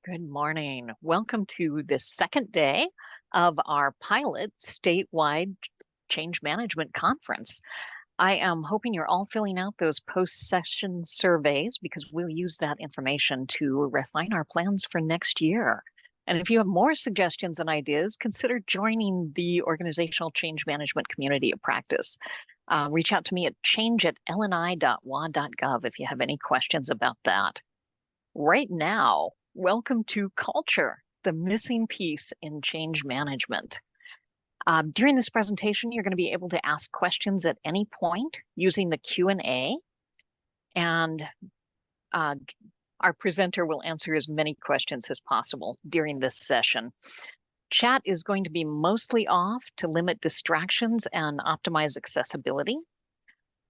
Good morning. Welcome to the second day of our pilot statewide change management conference. I am hoping you're all filling out those post-session surveys because we'll use that information to refine our plans for next year. And if you have more suggestions and ideas, consider joining the organizational change management community of practice. Reach out to me at change@lni.wa.gov if you have any questions about that. Right now, welcome to Culture, the missing piece in change management. During this presentation, you're going to be able to ask questions at any point using the Q&A, and our presenter will answer as many questions as possible during this session. Chat is going to be mostly off to limit distractions and optimize accessibility.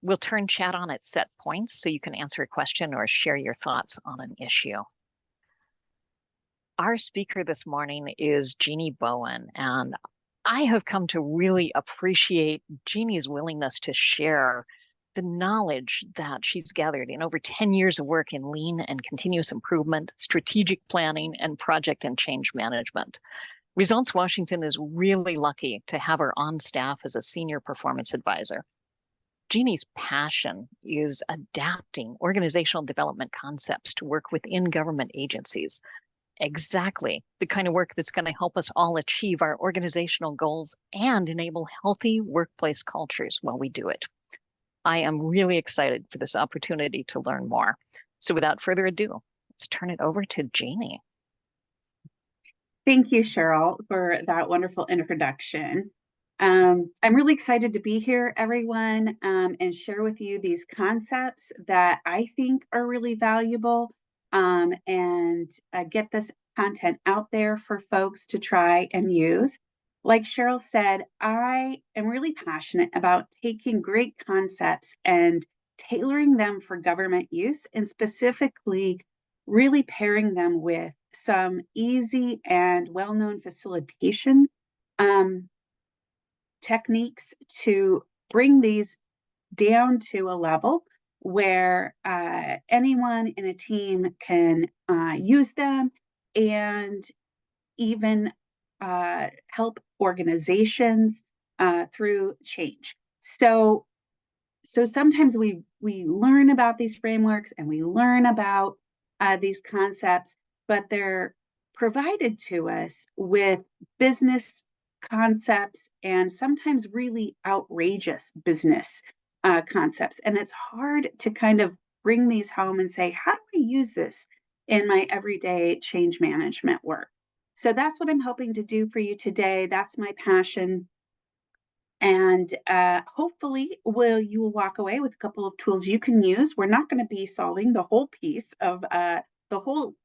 We'll turn chat on at set points so you can answer a question or share your thoughts on an issue. Our speaker this morning is Jeannie Bowen, and I have come to really appreciate Jeannie's willingness to share the knowledge that she's gathered in over 10 years of work in lean and continuous improvement, strategic planning, and project and change management. Results Washington is really lucky to have her on staff as a senior performance advisor. Jeannie's passion is adapting organizational development concepts to work within government agencies. Exactly the kind of work that's going to help us all achieve our organizational goals and enable healthy workplace cultures while we do it. I am really excited for this opportunity to learn more. So without further ado, let's turn it over to Jeannie. Thank you, Cheryl, for that wonderful introduction. I'm really excited to be here, everyone, and share with you these concepts that I think are really valuable, and get this content out there for folks to try and use. Like Cheryl said, I am really passionate about taking great concepts and tailoring them for government use, and specifically really pairing them with some easy and well-known facilitation techniques to bring these down to a level where anyone in a team can use them and even help organizations through change. So sometimes we learn about these frameworks and we learn about these concepts, but they're provided to us with business concepts and sometimes really outrageous business concepts. And it's hard to kind of bring these home and say, how do I use this in my everyday change management work? So that's what I'm hoping to do for you today. That's my passion. And hopefully you will walk away with a couple of tools you can use. We're not going to be solving the whole piece of the whole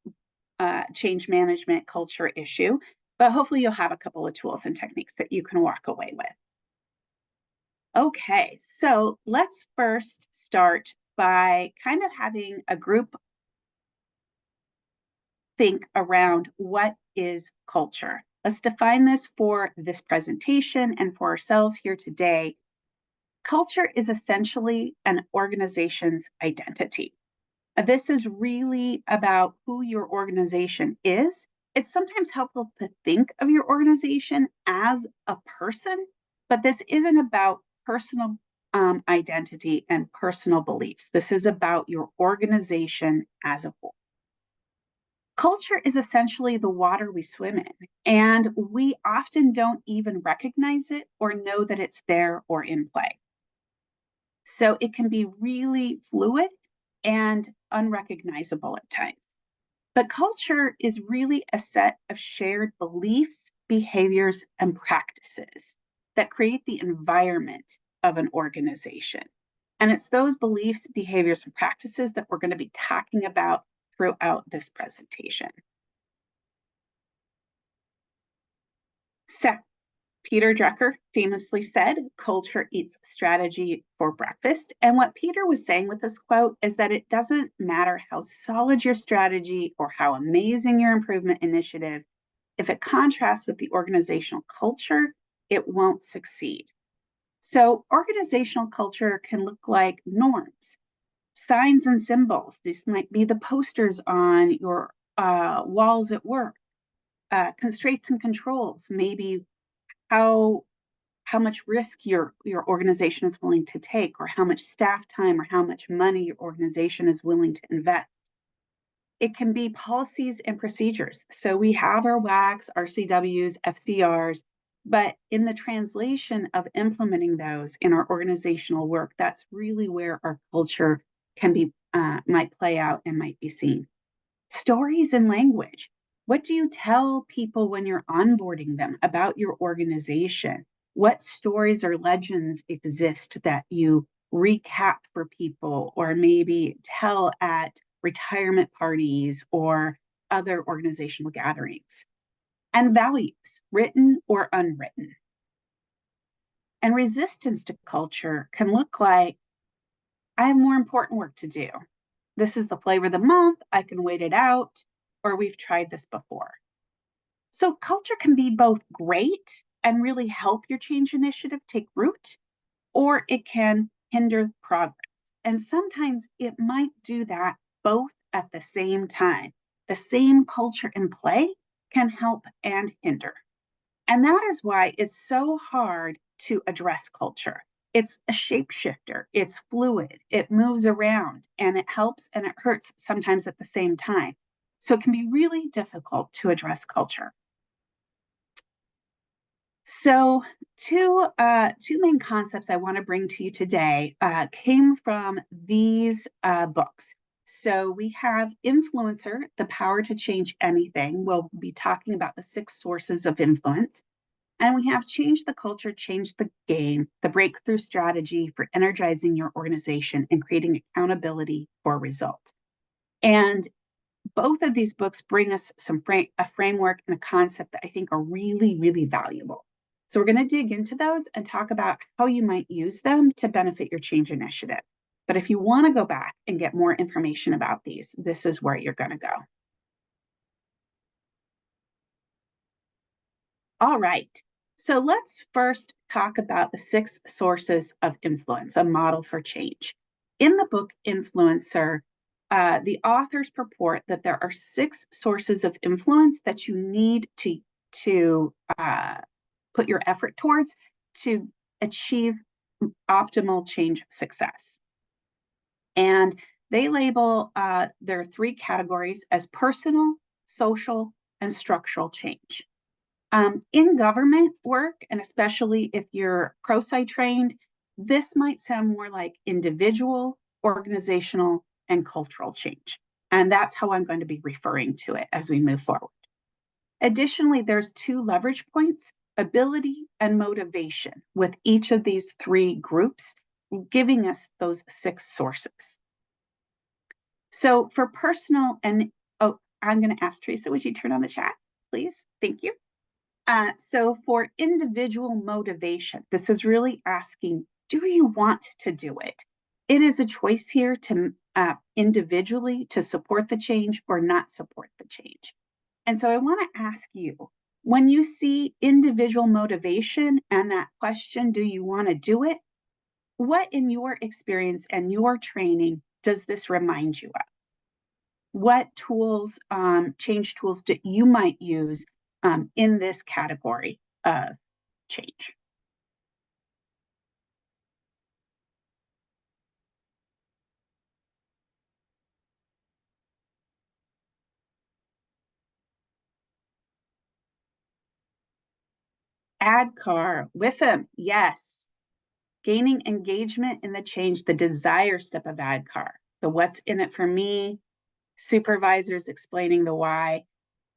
change management culture issue, but hopefully you'll have a couple of tools and techniques that you can walk away with. Okay, so let's first start by kind of having a group think around what is culture. Let's define this for this presentation and for ourselves here today. Culture is essentially an organization's identity. This is really about who your organization is. It's sometimes helpful to think of your organization as a person, but this isn't about personal identity and personal beliefs. This is about your organization as a whole. Culture is essentially the water we swim in, and we often don't even recognize it or know that it's there or in play. So it can be really fluid and unrecognizable at times. But culture is really a set of shared beliefs, behaviors, and practices that create the environment of an organization. And it's those beliefs, behaviors, and practices that we're going to be talking about throughout this presentation. So, Peter Drucker famously said, culture eats strategy for breakfast. And what Peter was saying with this quote is that it doesn't matter how solid your strategy or how amazing your improvement initiative, if it contrasts with the organizational culture, it won't succeed. So organizational culture can look like norms, signs and symbols. This might be the posters on your walls at work, constraints and controls, maybe how how much risk your organization is willing to take, or how much staff time or how much money your organization is willing to invest. It can be policies and procedures. So we have our WACs, RCWs, FCRs, but in the translation of implementing those in our organizational work, that's really where our culture can be might play out and might be seen. Stories and language. What do you tell people when you're onboarding them about your organization? What stories or legends exist that you recap for people, or maybe tell at retirement parties or other organizational gatherings? And values, written or unwritten. And resistance to culture can look like, I have more important work to do. This is the flavor of the month. I can wait it out, or we've tried this before. So culture can be both great and really help your change initiative take root, or it can hinder progress. And sometimes it might do that both at the same time. The same culture in play can help and hinder. And that is why it's so hard to address culture. It's a shapeshifter, it's fluid, it moves around, and it helps and it hurts sometimes at the same time. So it can be really difficult to address culture. So two main concepts I want to bring to you today came from these books. So we have Influencer, The Power to Change Anything. We'll be talking about the 6 sources of influence. And we have Change the Culture, Change the Game, the breakthrough strategy for energizing your organization and creating accountability for results. And both of these books bring us a framework and a concept that I think are really, really valuable. So we're going to dig into those and talk about how you might use them to benefit your change initiative. But if you want to go back and get more information about these, this is where you're going to go. All right. So let's first talk about the 6 sources of influence, a model for change. In the book Influencer, the authors purport that there are 6 sources of influence that you need to put your effort towards to achieve optimal change success. And they label their 3 categories as personal, social, and structural change. In government work, and especially if you're pro-sci trained, this might sound more like individual, organizational, and cultural change. And that's how I'm going to be referring to it as we move forward. Additionally, there's 2 leverage points, ability and motivation, with each of these 3 groups giving us those 6 sources. So for personal oh, I'm going to ask Teresa, would you turn on the chat, please? Thank you. So for individual motivation, this is really asking, do you want to do it? It is a choice here to individually to support the change or not support the change. And so I want to ask you, when you see individual motivation and that question, do you want to do it? What in your experience and your training does this remind you of? What tools, change tools that you might use in this category of change? ADKAR, with them, yes. Gaining engagement in the change, the desire step of ADKAR, the what's in it for me, supervisors explaining the why.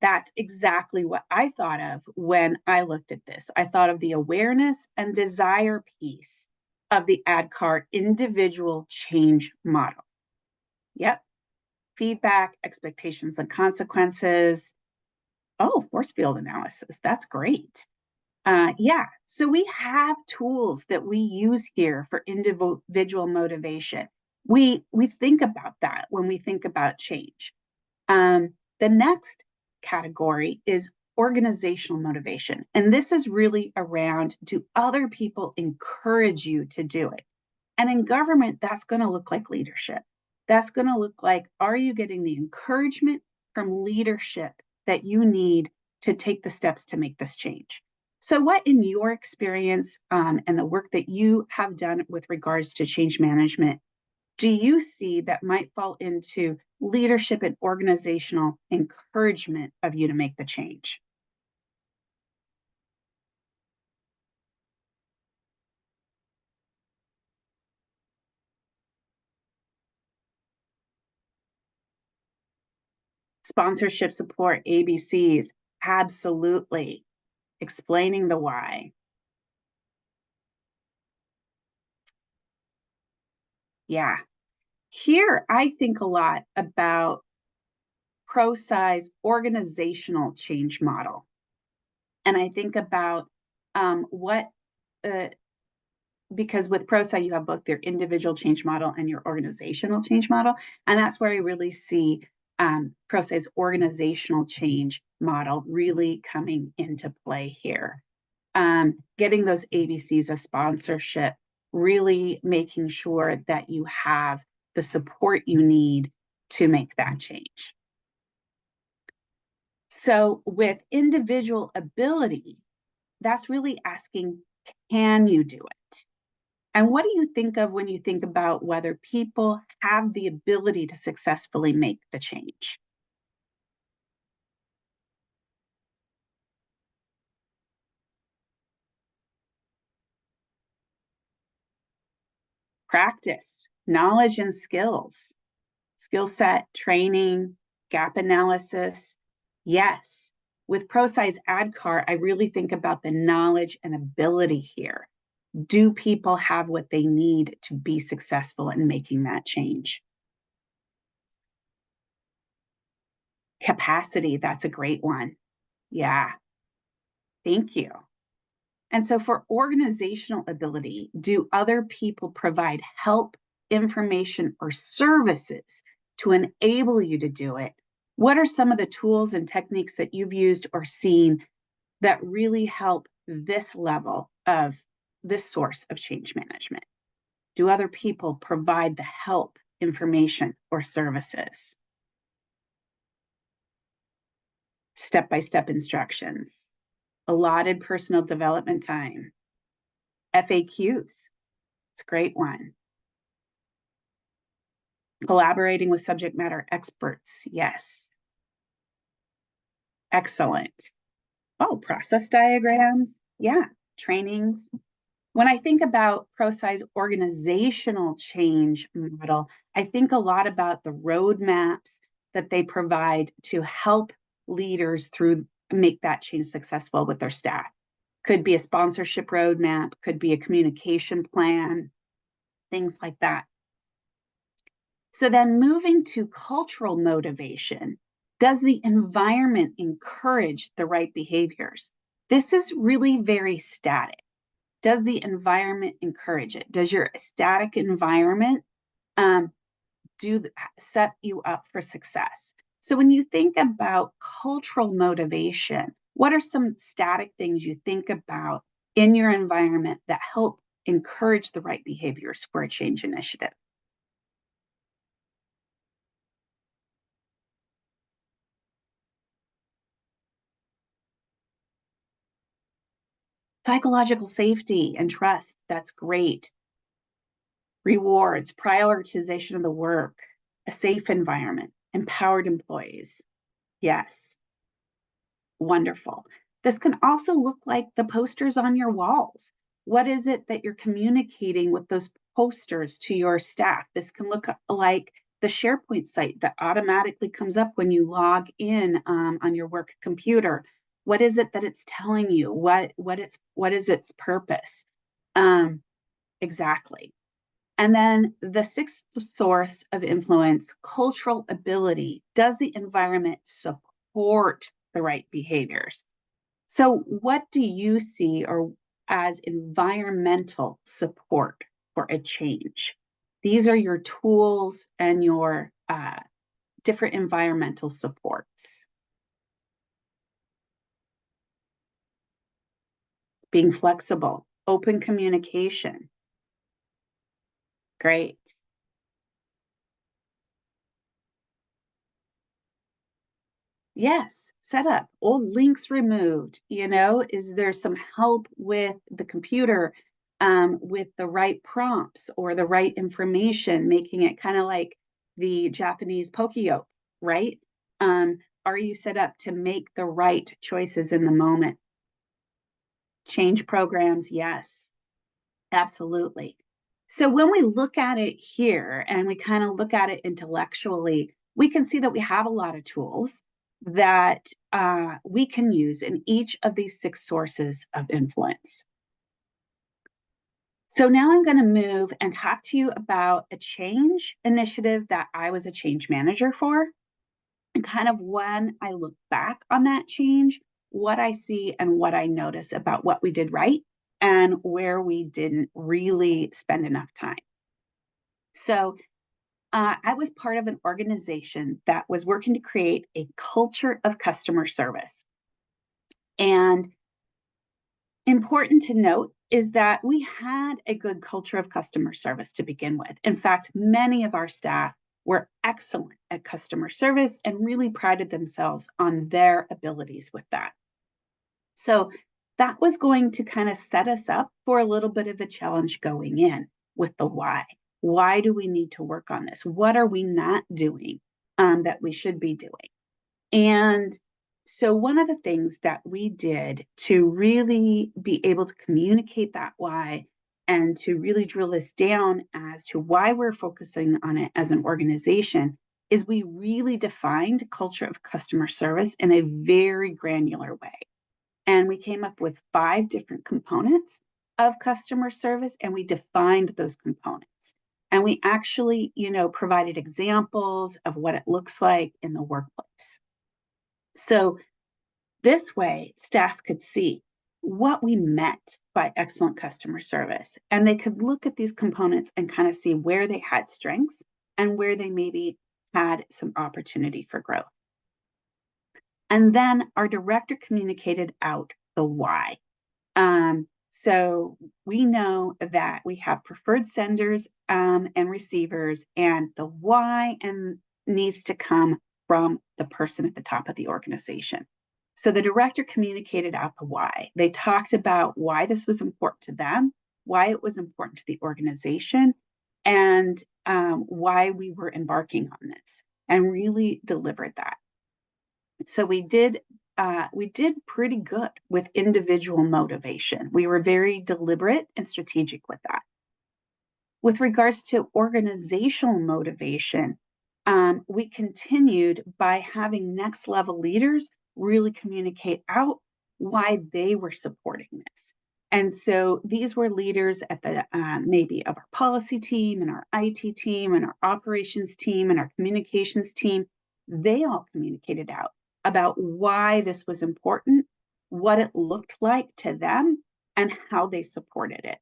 That's exactly what I thought of when I looked at this. I thought of the awareness and desire piece of the ADKAR individual change model. Yep. Feedback, expectations and consequences. Oh, force field analysis. That's great. Yeah, so we have tools that we use here for individual motivation. We think about that when we think about change. The next category is organizational motivation. And this is really around, do other people encourage you to do it? And in government, that's going to look like leadership. That's going to look like, are you getting the encouragement from leadership that you need to take the steps to make this change. So what in your experience and the work that you have done with regards to change management do you see that might fall into leadership and organizational encouragement of you to make the change? Sponsorship support, ABCs, absolutely. Explaining the why. Yeah. Here, I think a lot about ProSci's organizational change model. And I think about what, uh, because with ProSci, you have both your individual change model and your organizational change model. And that's where I really see ProSci's organizational change model really coming into play here. Getting those ABCs of sponsorship, really making sure that you have the support you need to make that change. So with individual ability, that's really asking, can you do it? And what do you think of when you think about whether people have the ability to successfully make the change? Practice, knowledge and skills, skill set, training, gap analysis. Yes, with ProSci's AdCar, I really think about the knowledge and ability here. Do people have what they need to be successful in making that change? Capacity, that's a great one. Yeah, thank you. And so for organizational ability, do other people provide help, information, or services to enable you to do it? What are some of the tools and techniques that you've used or seen that really help this level of this source of change management? Do other people provide the help, information, or services? Step-by-step instructions, allotted personal development time, FAQs, it's a great one. Collaborating with subject matter experts, yes. Excellent. Oh, process diagrams, yeah, trainings. When I think about ProSci's organizational change model, I think a lot about the roadmaps that they provide to help leaders through make that change successful with their staff. Could be a sponsorship roadmap, could be a communication plan, things like that. So then moving to cultural motivation, does the environment encourage the right behaviors? This is really very static. Does the environment encourage it? Does your static environment um, set you up for success? So when you think about cultural motivation, what are some static things you think about in your environment that help encourage the right behaviors for a change initiative? Psychological safety and trust, that's great. Rewards, prioritization of the work, a safe environment, empowered employees. Yes, wonderful. This can also look like the posters on your walls. What is it that you're communicating with those posters to your staff? This can look like the SharePoint site that automatically comes up when you log in on your work computer. What is it that it's telling you? What is its purpose? Exactly. And then the sixth source of influence, cultural ability. Does the environment support the right behaviors? So what do you see or as environmental support for a change? These are your tools and your different environmental supports. Being flexible, open communication. Great. Yes, set up, old links removed. Is there some help with the computer, with the right prompts or the right information, making it kind of like the Japanese pokeyo, right? Um, are you set up to make the right choices in the moment? Change programs, yes, absolutely. So when we look at it here and we kind of look at it intellectually, we can see that we have a lot of tools that we can use in each of these six sources of influence. So now I'm going to move and talk to you about a change initiative that I was a change manager for, and kind of when I look back on that change, what I see and what I notice about what we did right and where we didn't really spend enough time. So I was part of an organization that was working to create a culture of customer service. And important to note is that we had a good culture of customer service to begin with. In fact, many of our staff were excellent at customer service and really prided themselves on their abilities with that. So that was going to kind of set us up for a little bit of a challenge going in with the why. Why do we need to work on this? What are we not doing that we should be doing? And so, one of the things that we did to really be able to communicate that why and to really drill this down as to why we're focusing on it as an organization is we really defined culture of customer service in a very granular way. And we came up with 5 different components of customer service, and we defined those components. And we actually, provided examples of what it looks like in the workplace. So this way, staff could see what we meant by excellent customer service. And they could look at these components and kind of see where they had strengths and where they maybe had some opportunity for growth. And then our director communicated out the why. So we know that we have preferred senders and receivers, and the why and needs to come from the person at the top of the organization. So the director communicated out the why. They talked about why this was important to them, why it was important to the organization, and why we were embarking on this, and really delivered that. So we did pretty good with individual motivation. We were very deliberate and strategic with that. With regards to organizational motivation, we continued by having next level leaders really communicate out why they were supporting this. And so these were leaders at the maybe of our policy team and our IT team and our operations team and our communications team. They all communicated out about why this was important, what it looked like to them, and how they supported it.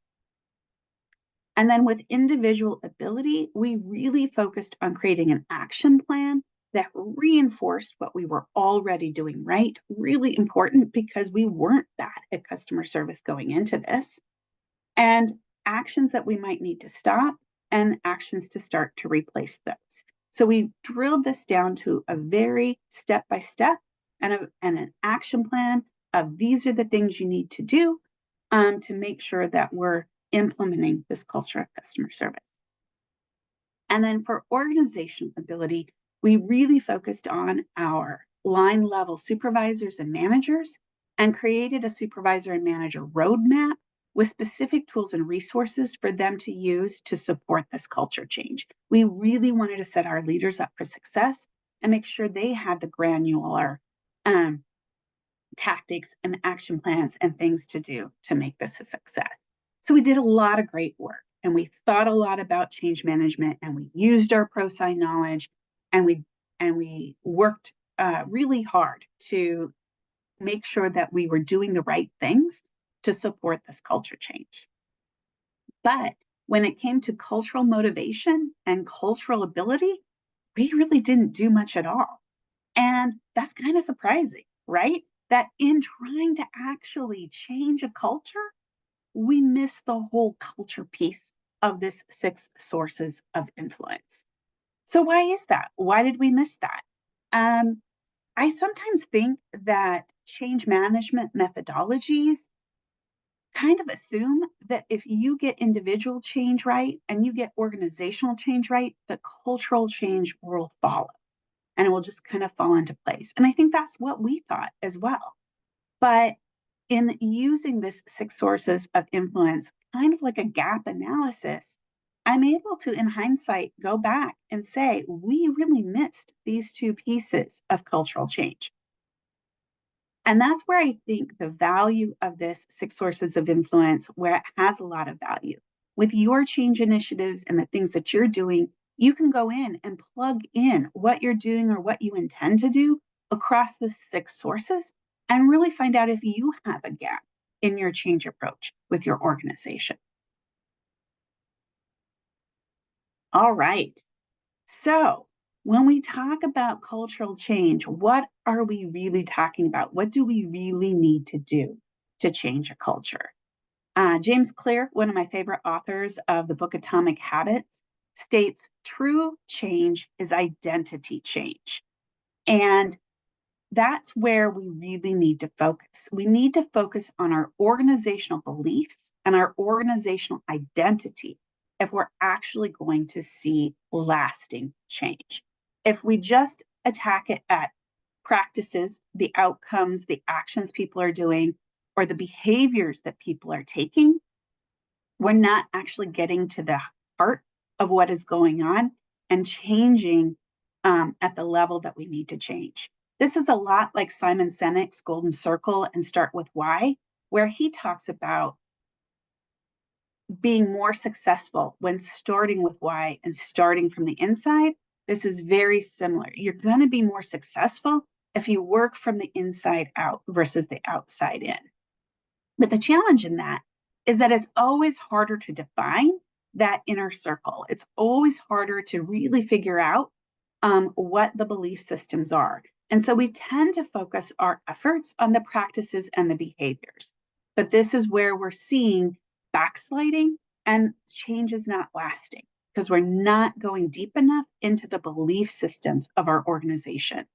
And then with individual ability, we really focused on creating an action plan that reinforced what we were already doing right. Really important because we weren't bad at customer service going into this. And actions that we might need to stop and actions to start to replace those. So we drilled this down to a very step by step and an action plan of these are the things you need to do to make sure that we're implementing this culture of customer service. And then for organizational ability, we really focused on our line level supervisors and managers and created a supervisor and manager roadmap with specific tools and resources for them to use to support this culture change. We really wanted to set our leaders up for success and make sure they had the granular tactics and action plans and things to do to make this a success. So we did a lot of great work and we thought a lot about change management and we used our ProSci knowledge and we worked really hard to make sure that we were doing the right things to support this culture change. But when it came to cultural motivation and cultural ability, we really didn't do much at all. And that's kind of surprising, right? That in trying to actually change a culture, we miss the whole culture piece of this 6 sources of influence. So why is that? Why did we miss that? I sometimes think that change management methodologies kind of assume that if you get individual change right and you get organizational change right, the cultural change will follow and it will just kind of fall into place. And I think that's what we thought as well. But in using this 6 sources of influence, kind of like a gap analysis, I'm able to, in hindsight, go back and say, we really missed these 2 pieces of cultural change. And that's where I think the value of this 6 sources of influence, where it has a lot of value. With your change initiatives and the things that you're doing, you can go in and plug in what you're doing or what you intend to do across the 6 sources and really find out if you have a gap in your change approach with your organization. All right. So, when we talk about cultural change, what are we really talking about? What do we really need to do to change a culture? James Clear, one of my favorite authors of the book Atomic Habits, states true change is identity change. And that's where we really need to focus. We need to focus on our organizational beliefs and our organizational identity if we're actually going to see lasting change. If we just attack it at practices, the outcomes, the actions people are doing, or the behaviors that people are taking, we're not actually getting to the heart of what is going on and changing at the level that we need to change. This is a lot like Simon Sinek's Golden Circle and Start with Why, where he talks about being more successful when starting with why and starting from the inside. This is very similar. You're going to be more successful if you work from the inside out versus the outside in. But the challenge in that is that it's always harder to define that inner circle. It's always harder to really figure out what the belief systems are. And so we tend to focus our efforts on the practices and the behaviors. But this is where we're seeing backsliding and change is not lasting because we're not going deep enough into the belief systems of our organization.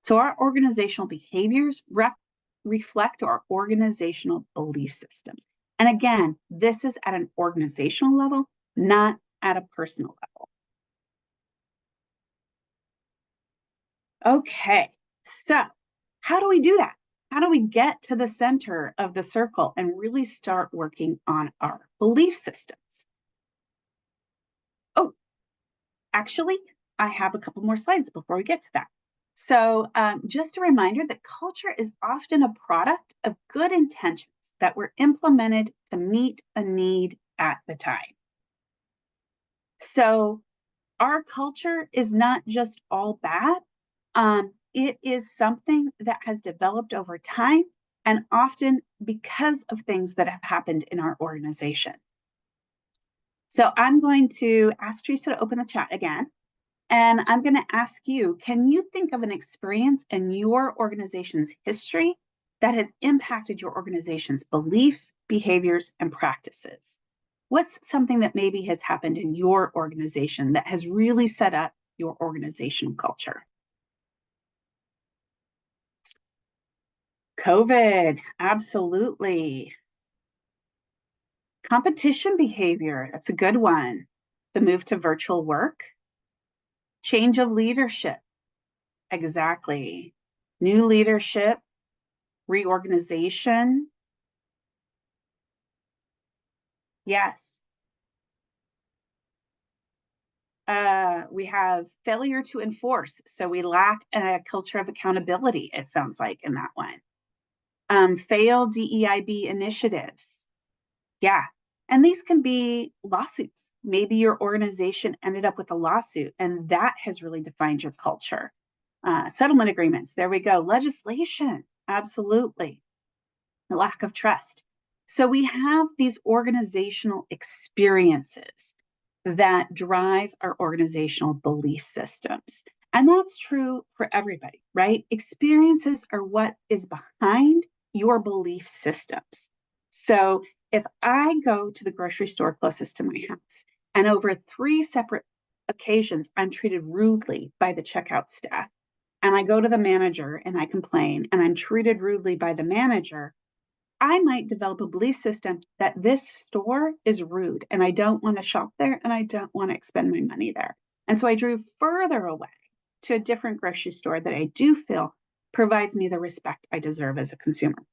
So our organizational behaviors reflect our organizational belief systems. And again, this is at an organizational level, not at a personal level. Okay, so how do we do that? How do we get to the center of the circle and really start working on our belief systems? Oh, actually, I have a couple more slides before we get to that. So just a reminder that culture is often a product of good intentions that were implemented to meet a need at the time. So our culture is not just all bad. It is something that has developed over time and often because of things that have happened in our organization. So I'm going to ask Teresa to open the chat again. And I'm going to ask you, can you think of an experience in your organization's history that has impacted your organization's beliefs, behaviors, and practices? What's something that maybe has happened in your organization that has really set up your organizational culture? COVID, absolutely. Competition behavior, that's a good one. The move to virtual work. Change of leadership, exactly. New leadership, reorganization. Yes. We have failure to enforce. So we lack a culture of accountability, it sounds like, in that one. Failed DEIB initiatives. Yeah. And these can be lawsuits. Maybe your organization ended up with a lawsuit, and that has really defined your culture. Settlement agreements. There we go. Legislation. Absolutely. Lack of trust. So we have these organizational experiences that drive our organizational belief systems. And that's true for everybody, right? Experiences are what is behind your belief systems. So if I go to the grocery store closest to my house and over 3 separate occasions I'm treated rudely by the checkout staff, and I go to the manager and I complain and I'm treated rudely by the manager, I might develop a belief system that this store is rude and I don't want to shop there and I don't want to expend my money there. And so I drew further away to a different grocery store that I do feel provides me the respect I deserve as a consumer.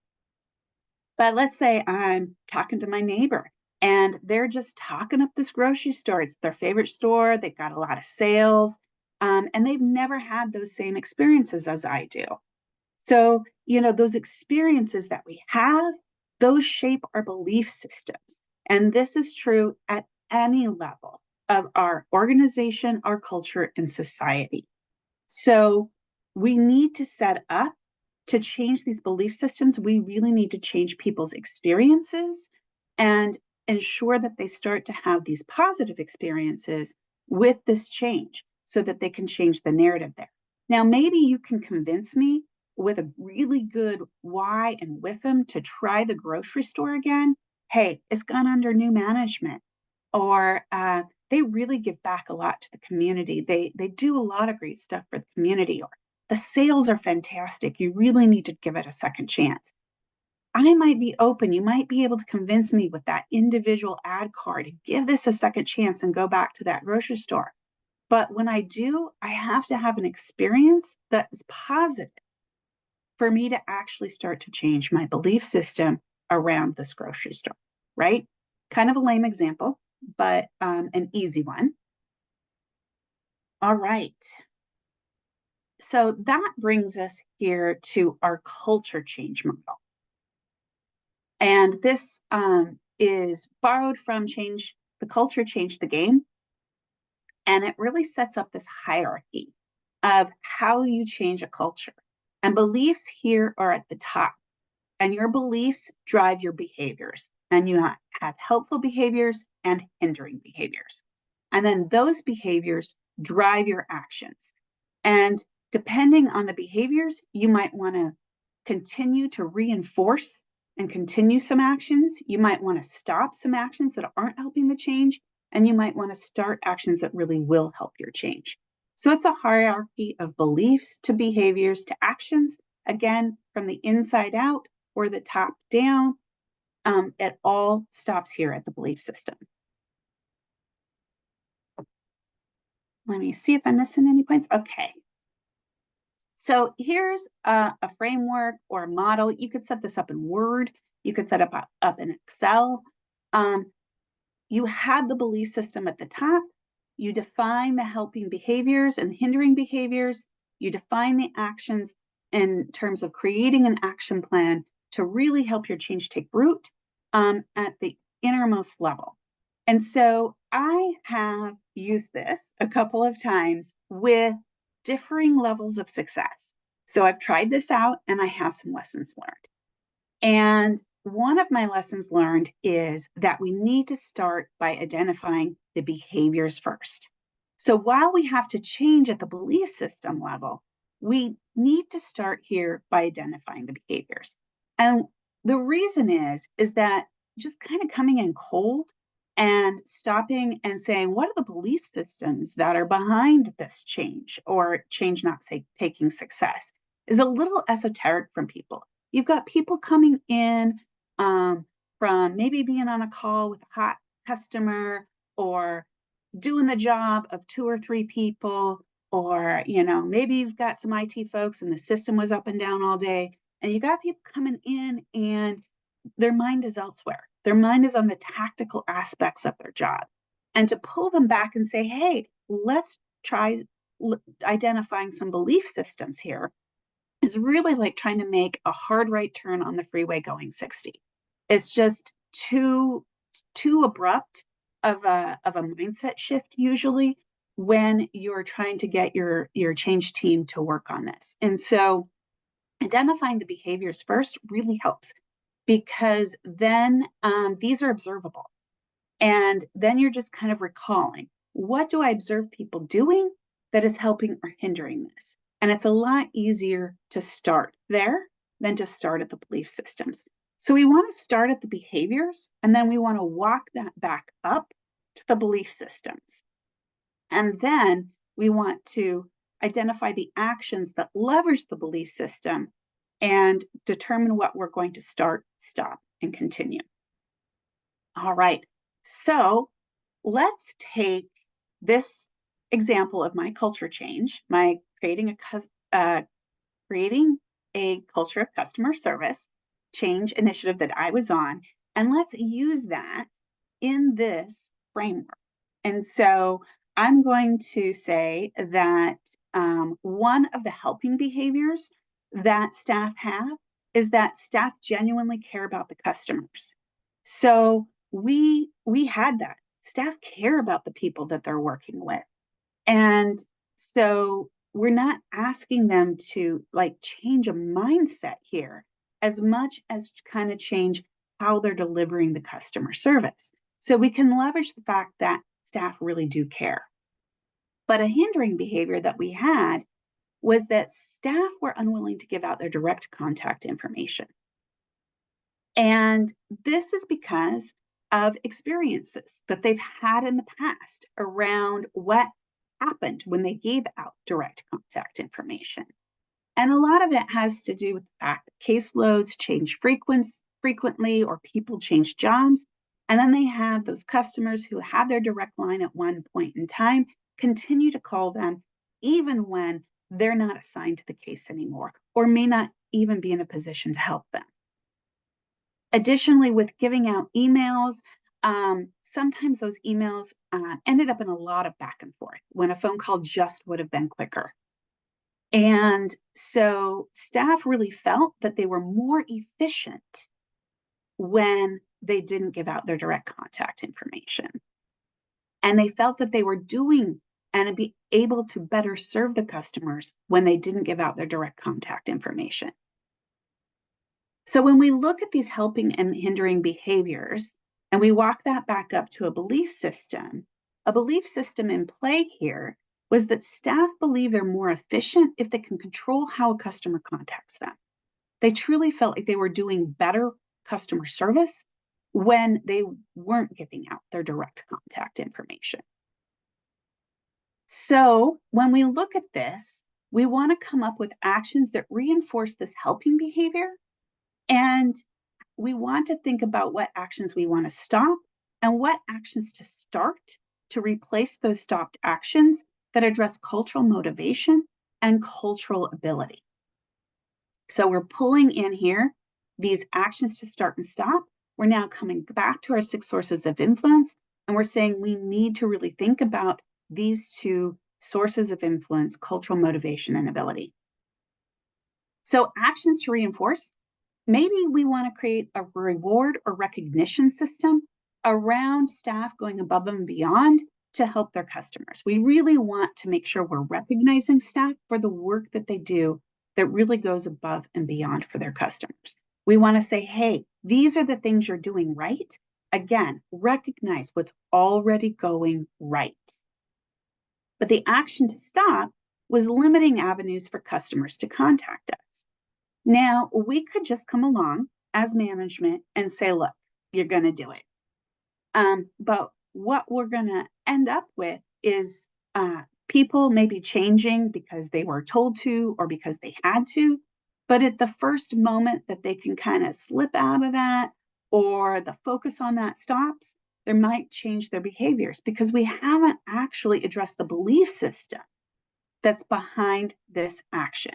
But let's say I'm talking to my neighbor and they're just talking up this grocery store. It's their favorite store. They've got a lot of sales, and they've never had those same experiences as I do. So, those experiences that we have, those shape our belief systems. And this is true at any level of our organization, our culture, and society. So we need to set up to change these belief systems. We really need to change people's experiences and ensure that they start to have these positive experiences with this change so that they can change the narrative there. Now, maybe you can convince me with a really good why and with them to try the grocery store again. Hey, it's gone under new management, or they really give back a lot to the community. They do a lot of great stuff for the community, or the sales are fantastic. You really need to give it a second chance. I might be open. You might be able to convince me with that individual ad card and give this a second chance and go back to that grocery store. But when I do, I have to have an experience that is positive for me to actually start to change my belief system around this grocery store, right? Kind of a lame example, but an easy one. All right. So that brings us here to our culture change model. And this is borrowed from Change the Culture, Change the Game. And it really sets up this hierarchy of how you change a culture. And beliefs here are at the top. And your beliefs drive your behaviors. And you have helpful behaviors and hindering behaviors. And then those behaviors drive your actions. And depending on the behaviors, you might want to continue to reinforce and continue some actions. You might want to stop some actions that aren't helping the change. And you might want to start actions that really will help your change. So it's a hierarchy of beliefs to behaviors to actions, again, from the inside out or the top down. It all stops here at the belief system. Let me see if I'm missing any points. Okay. So here's a framework or a model. You could set this up in Word. You could set up in Excel. You have the belief system at the top. You define the helping behaviors and hindering behaviors. You define the actions in terms of creating an action plan to really help your change take root at the innermost level. And so I have used this a couple of times with differing levels of success. So I've tried this out and I have some lessons learned. And one of my lessons learned is that we need to start by identifying the behaviors first. So while we have to change at the belief system level, we need to start here by identifying the behaviors. And the reason is that just kind of coming in cold and stopping and saying, what are the belief systems that are behind this change or change not taking success is a little esoteric from people. You've got people coming in from maybe being on a call with a hot customer or doing the job of 2 or 3 people, or maybe you've got some IT folks and the system was up and down all day, and you got people coming in and their mind is elsewhere. Their mind is on the tactical aspects of their job. And to pull them back and say, hey, let's try identifying some belief systems here is really like trying to make a hard right turn on the freeway going 60. It's just too abrupt of a mindset shift usually when you're trying to get your change team to work on this. And so identifying the behaviors first really helps, because then these are observable. And then you're just kind of recalling, what do I observe people doing that is helping or hindering this? And it's a lot easier to start there than to start at the belief systems. So we want to start at the behaviors, and then we want to walk that back up to the belief systems. And then we want to identify the actions that leverage the belief system, and determine what we're going to start, stop, and continue. All right, so let's take this example of my culture change, my creating a culture of customer service change initiative that I was on, and let's use that in this framework. And so I'm going to say that one of the helping behaviors that staff have is that staff genuinely care about the customers. So we had that. Staff care about the people that they're working with. And so we're not asking them to like change a mindset here as much as kind of change how they're delivering the customer service. So we can leverage the fact that staff really do care. But a hindering behavior that we had was that staff were unwilling to give out their direct contact information. And this is because of experiences that they've had in the past around what happened when they gave out direct contact information. And a lot of it has to do with the fact that caseloads change frequently, or people change jobs. And then they have those customers who had their direct line at one point in time continue to call them even when they're not assigned to the case anymore, or may not even be in a position to help them. Additionally, with giving out emails, sometimes those emails ended up in a lot of back and forth when a phone call just would have been quicker. And so staff really felt that they were more efficient when they didn't give out their direct contact information. And they felt that they were doing and be able to better serve the customers when they didn't give out their direct contact information. So when we look at these helping and hindering behaviors, and we walk that back up to a belief system in play here was that staff believe they're more efficient if they can control how a customer contacts them. They truly felt like they were doing better customer service when they weren't giving out their direct contact information. So when we look at this, we want to come up with actions that reinforce this helping behavior, and we want to think about what actions we want to stop and what actions to start to replace those stopped actions that address cultural motivation and cultural ability. So we're pulling in here these actions to start and stop. We're now coming back to our 6 sources of influence, and we're saying we need to really think about these 2 sources of influence, cultural motivation and ability. So actions to reinforce. Maybe we want to create a reward or recognition system around staff going above and beyond to help their customers. We really want to make sure we're recognizing staff for the work that they do that really goes above and beyond for their customers. We want to say, hey, these are the things you're doing right. Again, recognize what's already going right. But the action to stop was limiting avenues for customers to contact us. Now, we could just come along as management and say, look, you're going to do it. But what we're going to end up with is people maybe changing because they were told to or because they had to. But at the first moment that they can kind of slip out of that, or the focus on that stops, they might change their behaviors because we haven't actually addressed the belief system that's behind this action.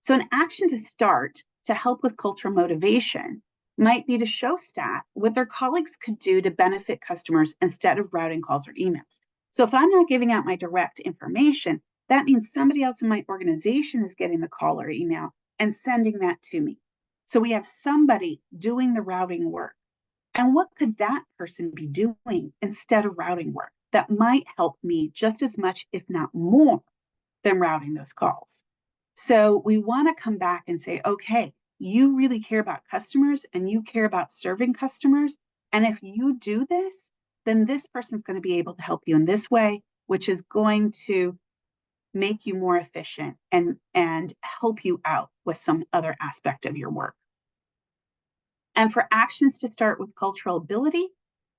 So an action to start to help with cultural motivation might be to show staff what their colleagues could do to benefit customers instead of routing calls or emails. So if I'm not giving out my direct information, that means somebody else in my organization is getting the call or email and sending that to me. So we have somebody doing the routing work. And what could that person be doing instead of routing work that might help me just as much, if not more, than routing those calls? So we want to come back and say, okay, you really care about customers and you care about serving customers. And if you do this, then this person's going to be able to help you in this way, which is going to make you more efficient and help you out with some other aspect of your work. And for actions to start with cultural ability,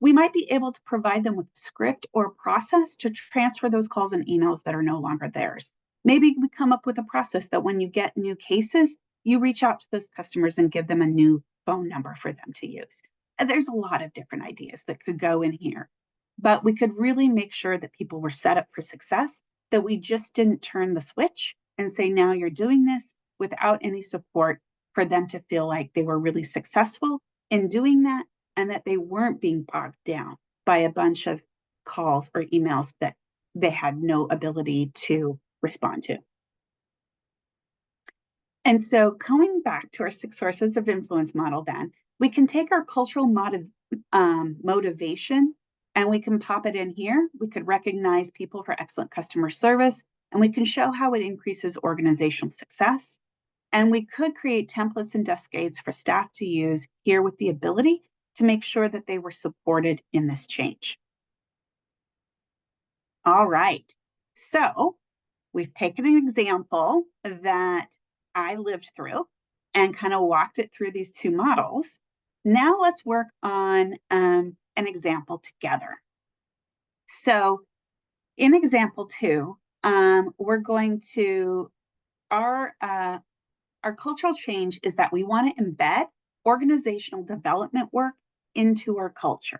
we might be able to provide them with a script or a process to transfer those calls and emails that are no longer theirs. Maybe we come up with a process that when you get new cases, you reach out to those customers and give them a new phone number for them to use. And there's a lot of different ideas that could go in here, but we could really make sure that people were set up for success, that we just didn't turn the switch and say, now you're doing this without any support for them to feel like they were really successful in doing that and that they weren't being bogged down by a bunch of calls or emails that they had no ability to respond to. And so going back to our 6 sources of influence model, then we can take our cultural motivation and we can pop it in here. We could recognize people for excellent customer service, and we can show how it increases organizational success. And we could create templates and cascades for staff to use here with the ability to make sure that they were supported in this change. All right, so we've taken an example that I lived through and kind of walked it through these 2 models. Now let's work on an example together. So in example 2, we're going to, our cultural change is that we want to embed organizational development work into our culture.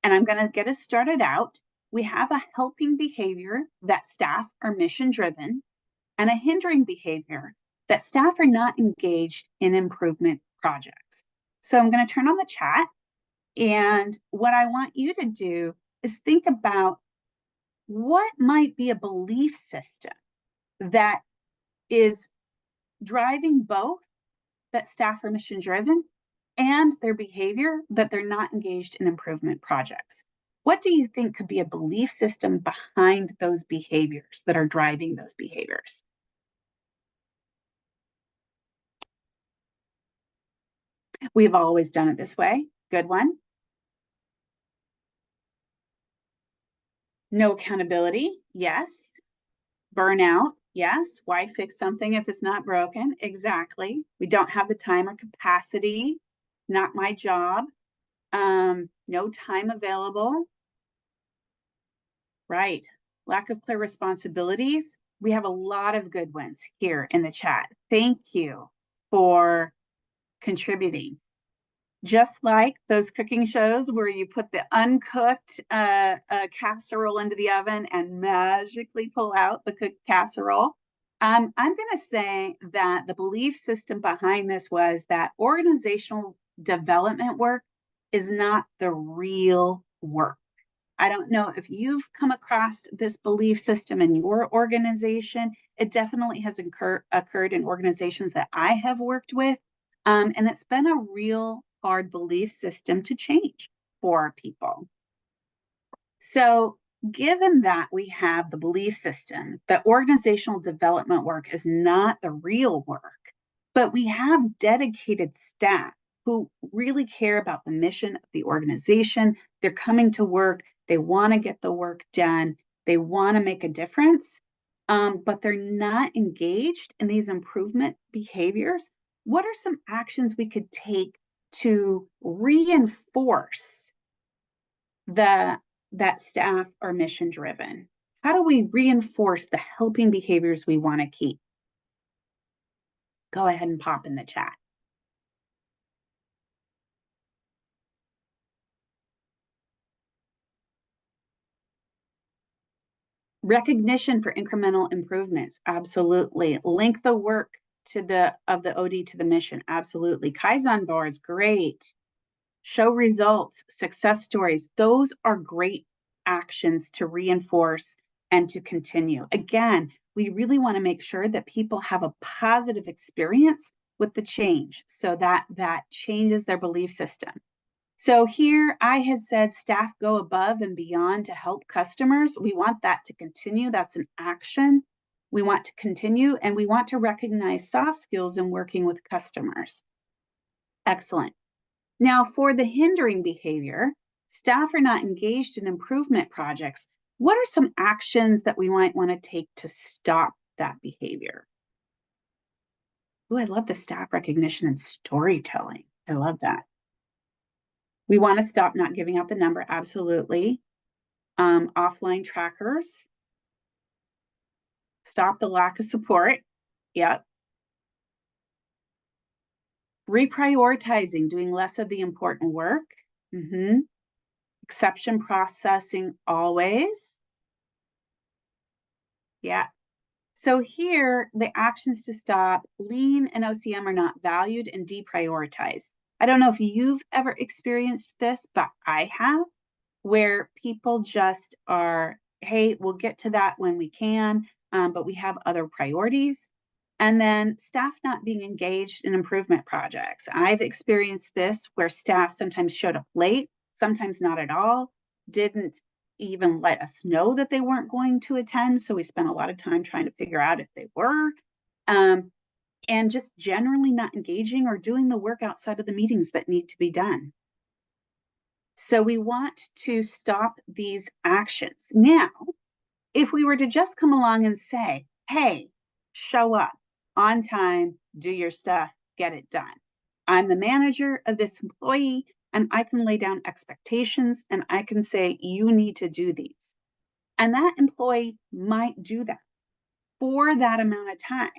And I'm going to get us started out. We have a helping behavior that staff are mission driven, and a hindering behavior that staff are not engaged in improvement projects. So I'm going to turn on the chat, and what I want you to do is think about what might be a belief system that is driving both that staff are mission driven and their behavior that they're not engaged in improvement projects. What do you think could be a belief system behind those behaviors that are driving those behaviors? We've always done it this way. Good one. No accountability. Yes. Burnout. Yes. Why fix something if it's not broken? Exactly. We don't have the time or capacity. Not my job. No time available. Right. Lack of clear responsibilities. We have a lot of good ones here in the chat. Thank you for contributing. Just like those cooking shows where you put the uncooked casserole into the oven and magically pull out the cooked casserole. I'm going to say that the belief system behind this was that organizational development work is not the real work. I don't know if you've come across this belief system in your organization. It definitely has occurred in organizations that I have worked with. And it's been a real hard belief system to change for people. So given that we have the belief system that organizational development work is not the real work, but we have dedicated staff who really care about the mission of the organization. They're coming to work, they want to get the work done, they want to make a difference, but they're not engaged in these improvement behaviors. What are some actions we could take to reinforce that staff are mission driven? How do we reinforce the helping behaviors we want to keep? Go ahead and pop in the chat. Recognition for incremental improvements, absolutely. Link the work to the OD to the mission, absolutely. Kaizen boards, great. Show results, success stories, those are great actions to reinforce and to continue. Again, we really want to make sure that people have a positive experience with the change so that changes their belief system. So here I had said staff go above and beyond to help customers. We want that to continue. That's an action. We want to continue, and we want to recognize soft skills in working with customers. Excellent. Now, for the hindering behavior, staff are not engaged in improvement projects. What are some actions that we might want to take to stop that behavior? Oh, I love the staff recognition and storytelling. I love that. We want to stop not giving out the number, absolutely. Offline trackers, stop the lack of support. Yep. Reprioritizing, doing less of the important work. Exception processing always. Yeah. So here, the actions to stop, lean and OCM are not valued and deprioritized. I don't know if you've ever experienced this, but I have, where people just are, hey, we'll get to that when we can, but we have other priorities. And then staff not being engaged in improvement projects. I've experienced this where staff sometimes showed up late, sometimes not at all, didn't even let us know that they weren't going to attend. So we spent a lot of time trying to figure out if they were, and just generally not engaging or doing the work outside of the meetings that need to be done. So we want to stop these actions. Now, if we were to just come along and say, hey, show up on time, do your stuff, get it done. I'm the manager of this employee, and I can lay down expectations and I can say, you need to do these. And that employee might do that for that amount of time.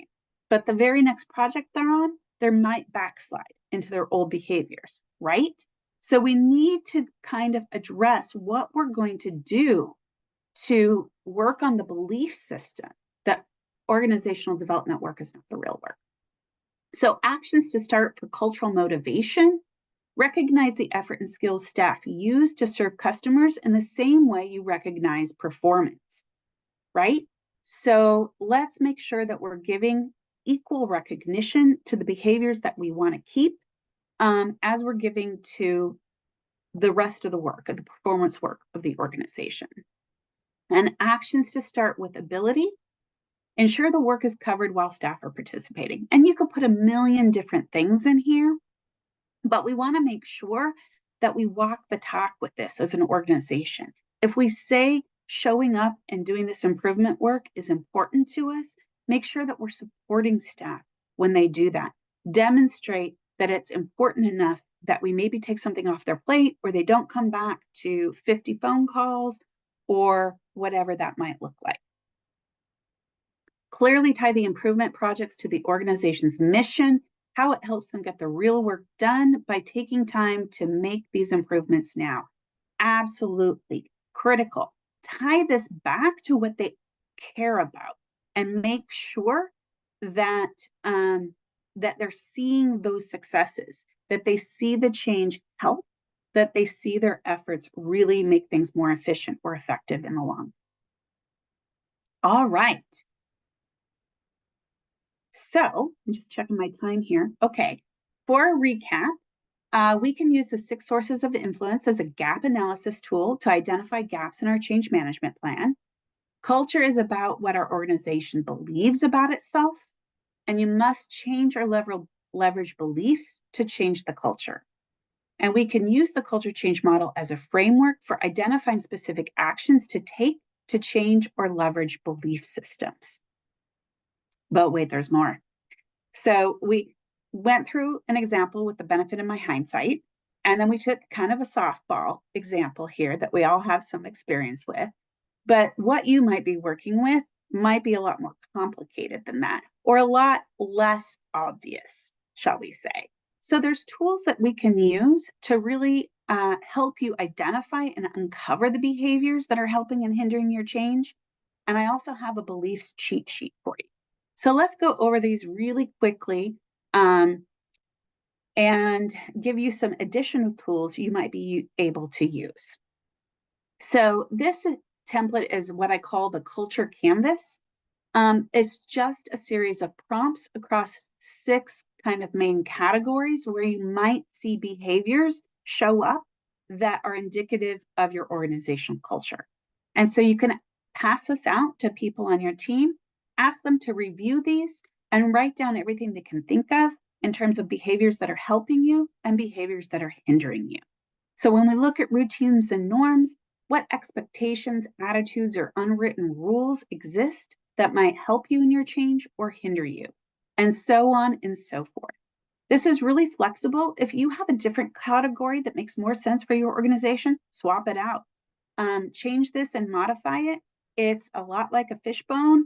But the very next project they're on, they might backslide into their old behaviors, right? So we need to kind of address what we're going to do to work on the belief system that organizational development work is not the real work. So actions to start for cultural motivation, recognize the effort and skills staff use to serve customers in the same way you recognize performance, right? So let's make sure that we're giving equal recognition to the behaviors that we want to keep, as we're giving to the rest of the work, of the performance work of the organization. And actions to start with ability, ensure the work is covered while staff are participating. And you could put a million different things in here, but we want to make sure that we walk the talk with this as an organization. If we say showing up and doing this improvement work is important to us, make sure that we're supporting staff when they do that. Demonstrate that it's important enough that we maybe take something off their plate, or they don't come back to 50 phone calls or whatever that might look like. Clearly tie the improvement projects to the organization's mission, how it helps them get the real work done by taking time to make these improvements now. Absolutely critical. Tie this back to what they care about and make sure that that they're seeing those successes, that they see the change help, that they see their efforts really make things more efficient or effective in the long. All right. So I'm just checking my time here. Okay, for a recap, we can use the 6 sources of influence as a gap analysis tool to identify gaps in our change management plan. Culture is about what our organization believes about itself, and you must change or leverage beliefs to change the culture. And we can use the culture change model as a framework for identifying specific actions to take to change or leverage belief systems. But wait, there's more. So we went through an example with the benefit of my hindsight, and then we took kind of a softball example here that we all have some experience with. But what you might be working with might be a lot more complicated than that, or a lot less obvious, shall we say. So there's tools that we can use to really help you identify and uncover the behaviors that are helping and hindering your change. And I also have a beliefs cheat sheet for you. So let's go over these really quickly, and give you some additional tools you might be able to use. So this template is what I call the culture canvas. It's just a series of prompts across 6 kind of main categories where you might see behaviors show up that are indicative of your organizational culture. And so you can pass this out to people on your team, ask them to review these and write down everything they can think of in terms of behaviors that are helping you and behaviors that are hindering you. So when we look at routines and norms, what expectations, attitudes, or unwritten rules exist that might help you in your change or hinder you, and so on and so forth. This is really flexible. If you have a different category that makes more sense for your organization, swap it out. Change this and modify it. It's a lot like a fishbone.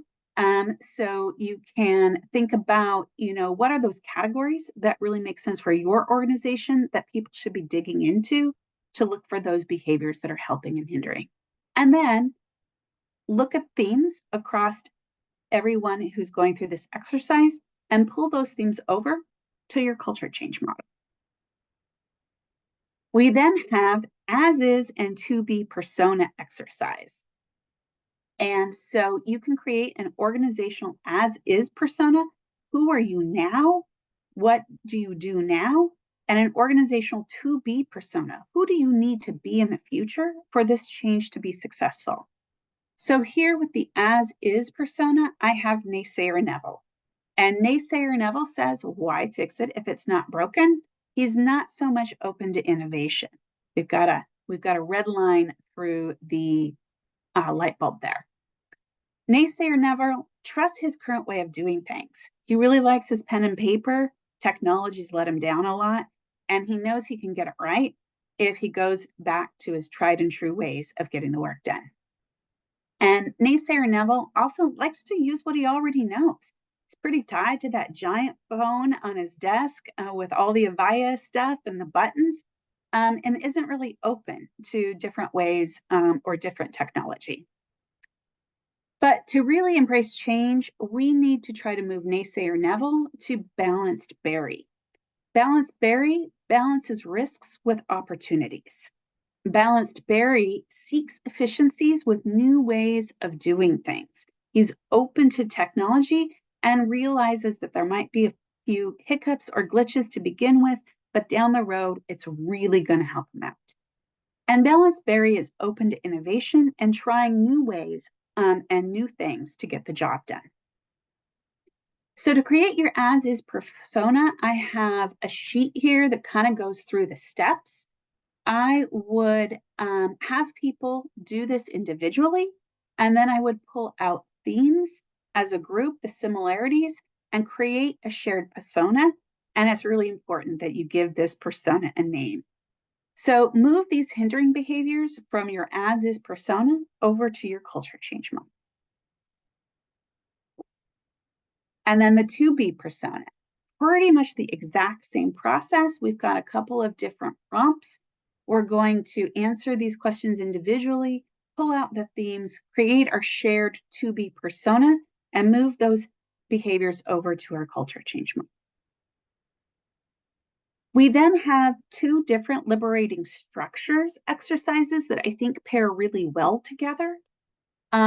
So you can think about, what are those categories that really make sense for your organization that people should be digging into to look for those behaviors that are helping and hindering. And then look at themes across everyone who's going through this exercise and pull those themes over to your culture change model. We then have as is and to be persona exercise. And so you can create an organizational as is persona. Who are you now? What do you do now? And an organizational to be persona. Who do you need to be in the future for this change to be successful? So here with the as is persona, I have naysayer Neville. And naysayer Neville says, why fix it if it's not broken? He's not so much open to innovation. We've got a red line through the light bulb there. Naysayer Neville trusts his current way of doing things. He really likes his pen and paper. Technology's let him down a lot, and he knows he can get it right if he goes back to his tried and true ways of getting the work done. And naysayer Neville also likes to use what he already knows. He's pretty tied to that giant phone on his desk with all the Avaya stuff and the buttons, and isn't really open to different ways or different technology. But to really embrace change, we need to try to move naysayer Neville to balanced Barry. Balanced Barry balances risks with opportunities. Balanced Barry seeks efficiencies with new ways of doing things. He's open to technology and realizes that there might be a few hiccups or glitches to begin with, but down the road, it's really going to help him out. And Balanced Barry is open to innovation and trying new ways and new things to get the job done. So to create your as is persona, I have a sheet here that kind of goes through the steps. I would have people do this individually, and then I would pull out themes as a group, the similarities, and create a shared persona. And it's really important that you give this persona a name. So move these hindering behaviors from your as is persona over to your culture change model. And then the to be persona, pretty much the exact same process. We've got a couple of different prompts. We're going to answer these questions individually, pull out the themes, create our shared to be persona, and move those behaviors over to our culture change model. We then have two different liberating structures exercises that I think pair really well together.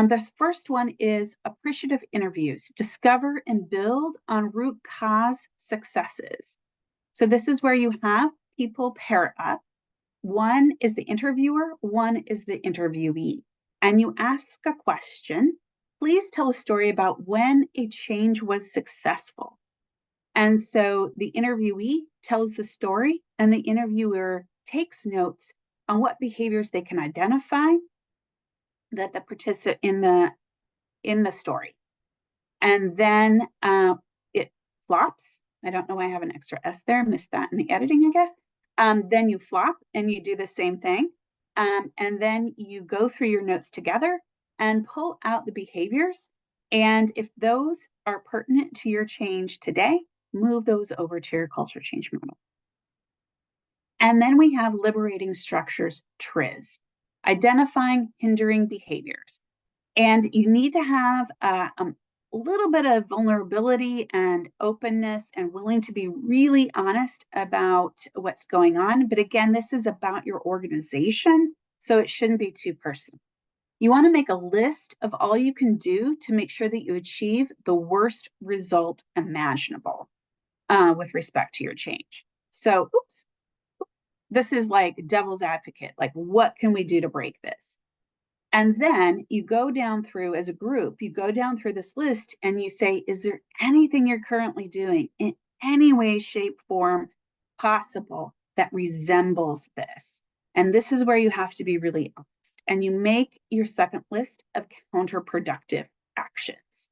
This first one is appreciative interviews, discover and build on root cause successes. So this is where you have people pair up. One is the interviewer, one is the interviewee. And you ask a question, please tell a story about when a change was successful. And so the interviewee tells the story and the interviewer takes notes on what behaviors they can identify that the participant in the story. And then it flops. I don't know why I have an extra S there, missed that in the editing, I guess. Then you flop and you do the same thing. And then you go through your notes together and pull out the behaviors. And if those are pertinent to your change today, move those over to your culture change model. And then we have liberating structures, TRIZ, identifying hindering behaviors. And you need to have a little bit of vulnerability and openness and willing to be really honest about what's going on. But again, this is about your organization, so it shouldn't be too personal. You want to make a list of all you can do to make sure that you achieve the worst result imaginable with respect to your change. So, this is like devil's advocate, like what can we do to break this? And then you go down through as a group, you go down through this list and you say, is there anything you're currently doing in any way, shape, form possible that resembles this? And this is where you have to be really honest. And you make your second list of counterproductive actions.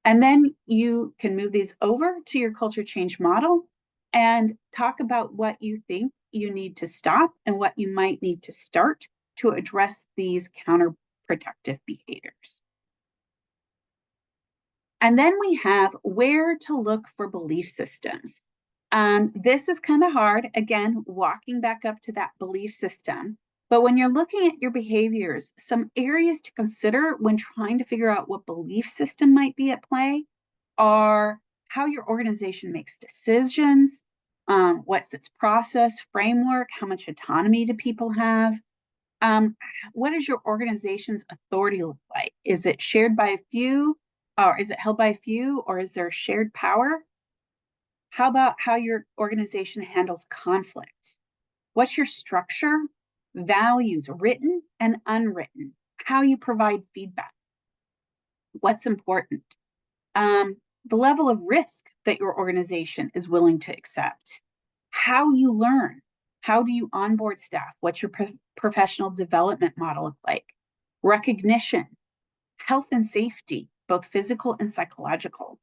And then you can move these over to your culture change model and talk about what you think you need to stop and what you might need to start to address these counterproductive behaviors. And then we have where to look for belief systems. This is kind of hard, again, walking back up to that belief system. But when you're looking at your behaviors, some areas to consider when trying to figure out what belief system might be at play are how your organization makes decisions, what's its process, framework, how much autonomy do people have, um, what does your organization's authority look like? Is it shared by a few, or is it held by a few, or is there shared power? How about how your organization handles conflict? What's your structure, values, written and unwritten? How you provide feedback? What's important? The level of risk that your organization is willing to accept, how you learn, how do you onboard staff, what's your professional development model look like, recognition, health and safety, both physical and psychological,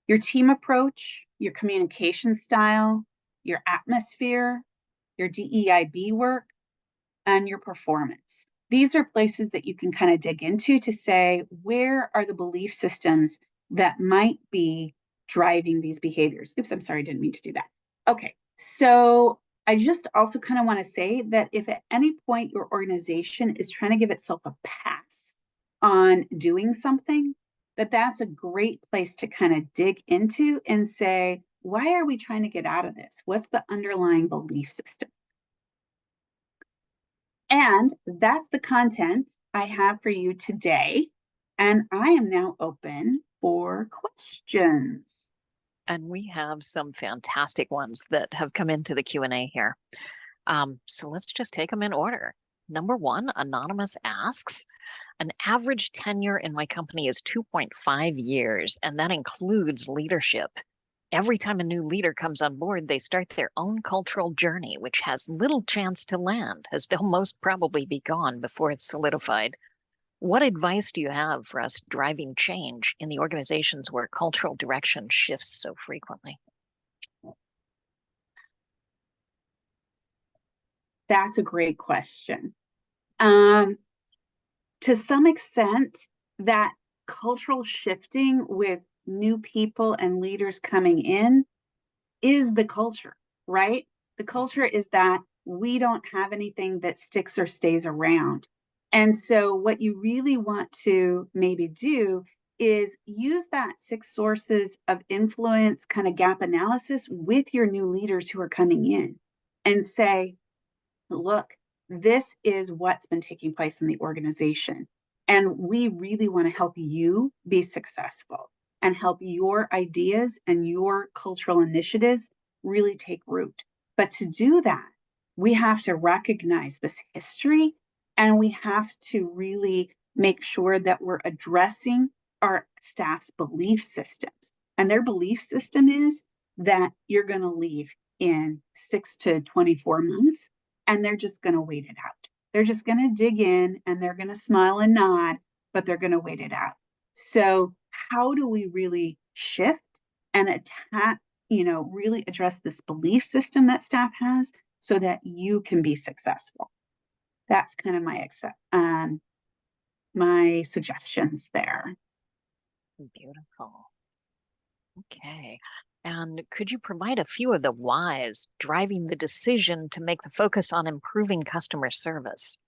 your team approach, your communication style, your atmosphere, your DEIB work, and your performance. These are places that you can kind of dig into to say, where are the belief systems that might be driving these behaviors? Oops, I'm sorry, I didn't mean to do that. Okay, so I just also kind of want to say that if at any point your organization is trying to give itself a pass on doing something, that's a great place to kind of dig into and say, why are we trying to get out of this? What's the underlying belief system? And that's the content I have for you today. And I am now open for questions. And we have some fantastic ones that have come into the Q&A here. So let's just take them in order. Number one, Anonymous asks, an average tenure in my company is 2.5 years, and that includes leadership. Every time a new leader comes on board, they start their own cultural journey, which has little chance to land, as they'll most probably be gone before it's solidified. What advice do you have for us driving change in the organizations where cultural direction shifts so frequently? That's a great question. To some extent, that cultural shifting with new people and leaders coming in is the culture, right? The culture is that we don't have anything that sticks or stays around. And so, what you really want to maybe do is use that 6 sources of influence kind of gap analysis with your new leaders who are coming in and say, look, this is what's been taking place in the organization. And we really want to help you be successful and help your ideas and your cultural initiatives really take root. But to do that, we have to recognize this history and we have to really make sure that we're addressing our staff's belief systems. And their belief system is that you're going to leave in 6 to 24 months and they're just going to wait it out. They're just going to dig in and they're going to smile and nod, but they're going to wait it out. So, how do we really shift and attack, really address this belief system that staff has so that you can be successful? That's kind of my suggestions there. Beautiful. Okay. And could you provide a few of the whys driving the decision to make the focus on improving customer service?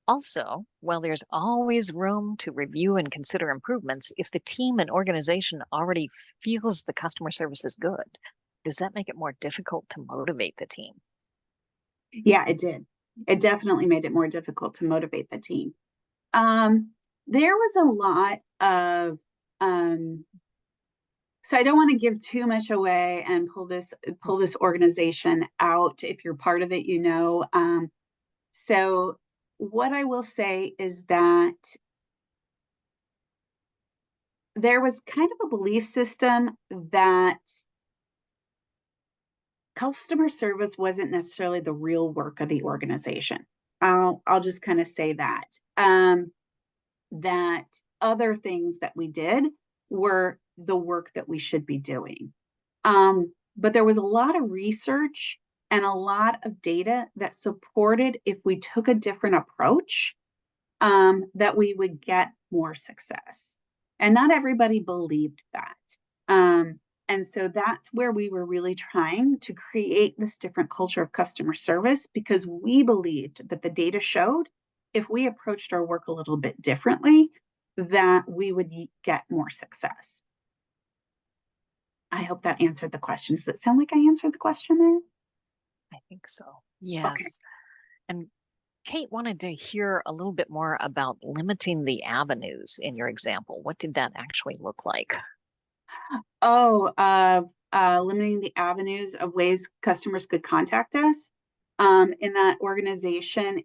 Also, while there's always room to review and consider improvements, if the team and organization already feels the customer service is good, does that make it more difficult to motivate the team? Yeah, it did. It definitely made it more difficult to motivate the team. There was a lot of so I don't want to give too much away and pull this organization out. If you're part of it. So what I will say is that there was kind of a belief system that customer service wasn't necessarily the real work of the organization. I'll just kind of say that. That other things that we did were the work that we should be doing. but there was a lot of research and a lot of data that supported if we took a different approach, that we would get more success. And not everybody believed that. And so that's where we were really trying to create this different culture of customer service, because we believed that the data showed if we approached our work a little bit differently, that we would get more success. I hope that answered the question. Does it sound like I answered the question there? I think so. Okay. Yes. And Kate wanted to hear a little bit more about limiting the avenues in your example. What did that actually look like? Oh, limiting the avenues of ways customers could contact us. In that organization,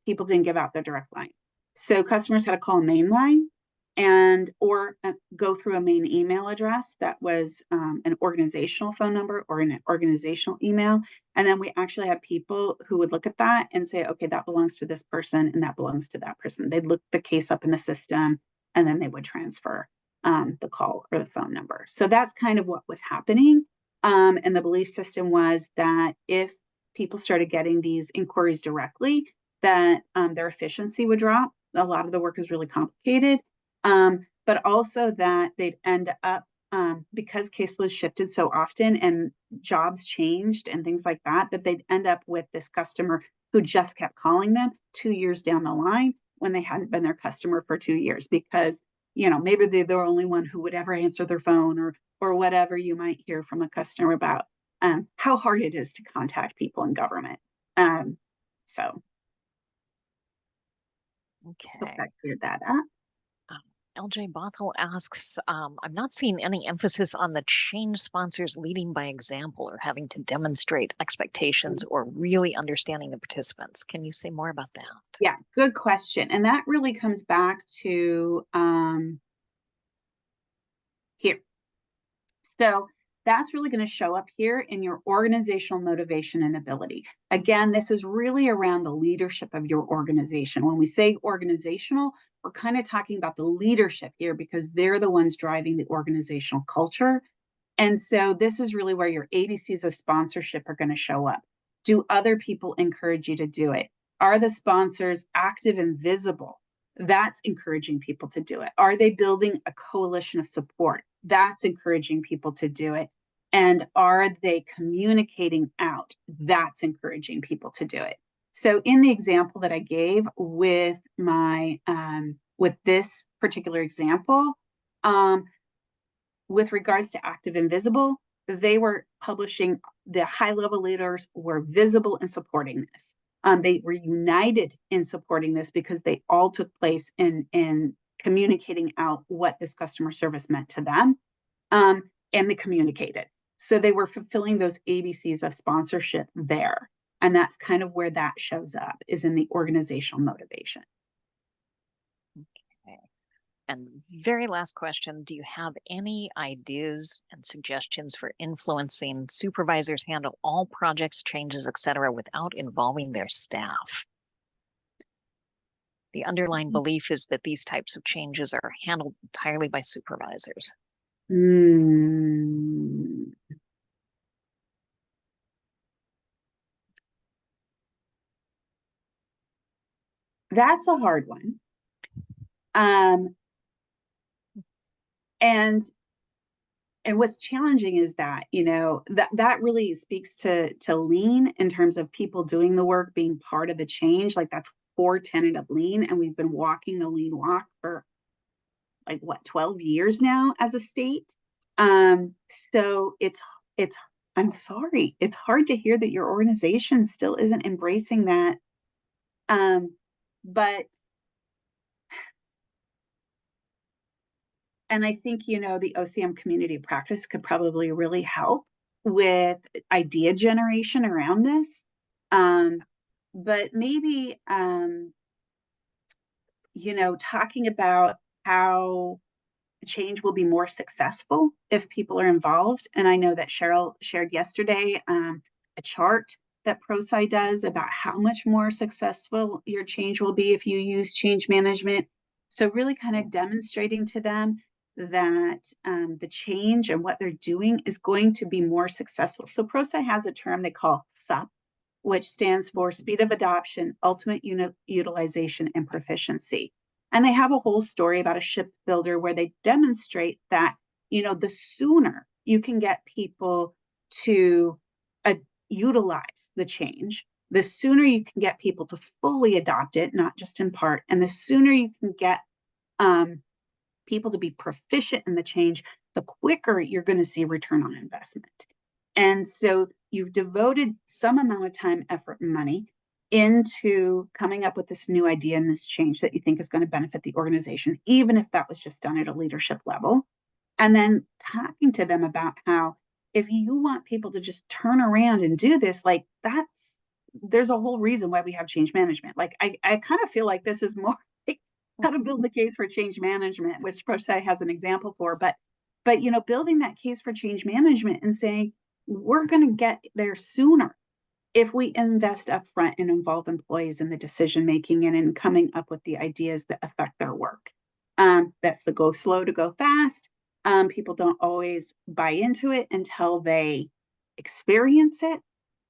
people didn't give out their direct line, so customers had to call a main line and or go through a main email address that was an organizational phone number or an organizational email. And then we actually had people who would look at that and say, okay, that belongs to this person and that belongs to that person. They'd look the case up in the system and then they would transfer the call or the phone number. So that's kind of what was happening. And the belief system was that if people started getting these inquiries directly, that their efficiency would drop. A lot of the work is really complicated, but also that they'd end up, because caseloads shifted so often and jobs changed and things like that, that they'd end up with this customer who just kept calling them 2 years down the line when they hadn't been their customer for 2 years, because maybe they're the only one who would ever answer their phone, or whatever you might hear from a customer about how hard it is to contact people in government. So hope Okay. that cleared that up. Um, LJ Bothell asks, I'm not seeing any emphasis on the change sponsors leading by example or having to demonstrate expectations or really understanding the participants. Can you say more about that? Yeah, good question. And that really comes back to here. So that's really going to show up here in your organizational motivation and ability. Again, this is really around the leadership of your organization. When we say organizational, we're kind of talking about the leadership here because they're the ones driving the organizational culture. And so this is really where your ABCs of sponsorship are going to show up. Do other people encourage you to do it? Are the sponsors active and visible? That's encouraging people to do it. Are they building a coalition of support? That's encouraging people to do it. And are they communicating out? That's encouraging people to do it. So in the example that I gave with with this particular example, with regards to active and visible, they were publishing, the high level leaders were visible in supporting this. They were united in supporting this because they all took place in communicating out what this customer service meant to them, and they communicated. So they were fulfilling those ABCs of sponsorship there. And that's kind of where that shows up, is in the organizational motivation. Okay. And very last question, do you have any ideas and suggestions for influencing supervisors handle all projects, changes, etc., without involving their staff? The underlying belief is that these types of changes are handled entirely by supervisors. Mm, that's a hard one. Um, and what's challenging is that that really speaks to lean in terms of people doing the work, being part of the change. Like that's core tenet of lean, and we've been walking the lean walk for like what 12 years now as a state. So it's I'm sorry, it's hard to hear that your organization still isn't embracing that. But And I think, the OCM community practice could probably really help with idea generation around this. But maybe, talking about how change will be more successful if people are involved. And I know that Cheryl shared yesterday a chart that ProSci does about how much more successful your change will be if you use change management. So really kind of demonstrating to them that the change and what they're doing is going to be more successful. So ProSci has a term they call SUP, which stands for speed of adoption, ultimate utilization, and proficiency. And they have a whole story about a shipbuilder where they demonstrate that, the sooner you can get people to utilize the change, the sooner you can get people to fully adopt it, not just in part, and the sooner you can get people to be proficient in the change, the quicker you're going to see return on investment. And so you've devoted some amount of time, effort, and money into coming up with this new idea and this change that you think is going to benefit the organization, even if that was just done at a leadership level. And then talking to them about how if you want people to just turn around and do this, like there's a whole reason why we have change management. Like I kind of feel like this is more like how to build the case for change management, which ProSci has an example for, but building that case for change management and saying, we're going to get there sooner if we invest upfront and involve employees in the decision making and in coming up with the ideas that affect their work. That's the go slow to go fast. People don't always buy into it until they experience it.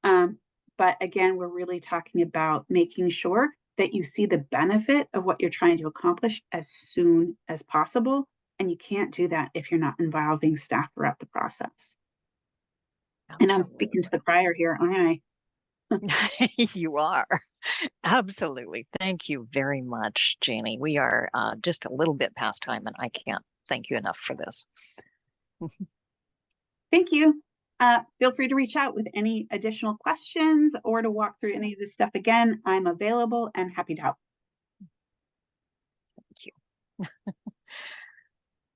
But again, we're really talking about making sure that you see the benefit of what you're trying to accomplish as soon as possible. And you can't do that if you're not involving staff throughout the process. And I'm speaking to Absolutely. the crier here, aren't I? You are. Absolutely. Thank you very much, Janie. We are just a little bit past time, and I can't thank you enough for this. Thank you. Feel free to reach out with any additional questions or to walk through any of this stuff again. I'm available and happy to help. Thank you.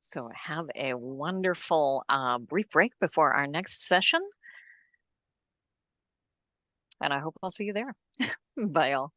So have a wonderful brief break before our next session, and I hope I'll see you there. Bye, all.